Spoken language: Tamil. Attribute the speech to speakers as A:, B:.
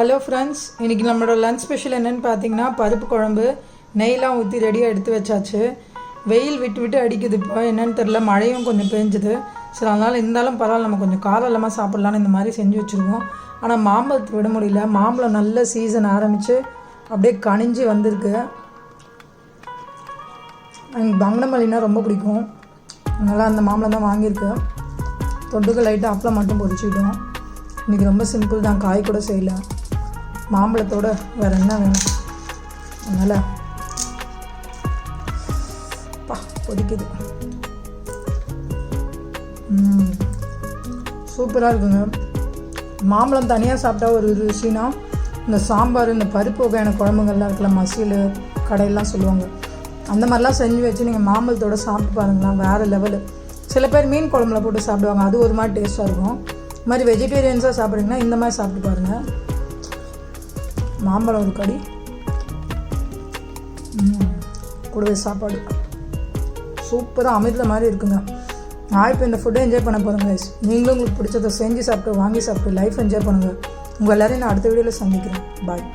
A: ஹலோ ஃப்ரெண்ட்ஸ், இன்றைக்கி நம்மளோட லஞ்ச் ஸ்பெஷல் என்னென்னு பார்த்தீங்கன்னா பருப்பு குழம்பு. நெய்லாம் ஊற்றி ரெடியாக எடுத்து வச்சாச்சு. வெயில் விட்டு விட்டு அடிக்குது. இப்போ என்னென்னு தெரில, மழையும் கொஞ்சம் பெஞ்சுது. சரி, அதனால் இருந்தாலும் பரவாயில்ல, நம்ம கொஞ்சம் காரம் இல்லாமல் சாப்பிட்லான்னு இந்த மாதிரி செஞ்சு வச்சுருக்கோம். ஆனால் மாம்பழத்தை விட முடியல. மாம்பழம் நல்ல சீசன் ஆரம்பித்து அப்படியே கனிஞ்சு வந்திருக்கு. எனக்கு பங்கனமல்லினா ரொம்ப பிடிக்கும். அதனால் அந்த மாம்பழம் தான் வாங்கியிருக்கு. தொட்டுக்கு லைட்டாக அப்பளம் மட்டும் பொரிச்சிக்கிட்டோம். இன்றைக்கி ரொம்ப சிம்பிள் தான், காய் கூட செய்யலை. மாம்பழத்தோடு வேறு என்ன வேணும்? அதனால் பொதிக்குது. சூப்பராக இருக்குங்க. மாம்பழம் தனியாக சாப்பிட்டா ஒரு ருசினா, இந்த சாம்பார், இந்த பருப்பு வகையான குழம்புகள்லாம் இருக்குல்ல, மசியல் கடையெல்லாம் சொல்லுவாங்க, அந்த மாதிரிலாம் செஞ்சு வச்சு நீங்கள் மாம்பழத்தோடு சாப்பிட்டு பாருங்களேன், வேறு லெவலு. சில பேர் மீன் குழம்புல போட்டு சாப்பிடுவாங்க, அது ஒரு மாதிரி டேஸ்ட்டாக இருக்கும். இது மாதிரி வெஜிடேரியன்ஸாக சாப்பிட்றீங்கன்னா இந்த மாதிரி சாப்பிட்டு பாருங்கள். மாம்பழம் ஒரு கடி, கூடவே சாப்பாடு சூப்பராக அமிர்த மாதிரி இருக்குங்க. நான் இப்போ இந்த ஃபுட்டை என்ஜாய் பண்ண போகிறேன் கைஸ். நீங்களும் உங்களுக்கு பிடிச்சதை செஞ்சு சாப்பிட்டு, வாங்கி சாப்பிட்டு லைஃப் என்ஜாய் பண்ணுங்கள். உங்கள் எல்லோரையும் நான் அடுத்த வீடியோவில் சந்திக்கிறேன். பாய்.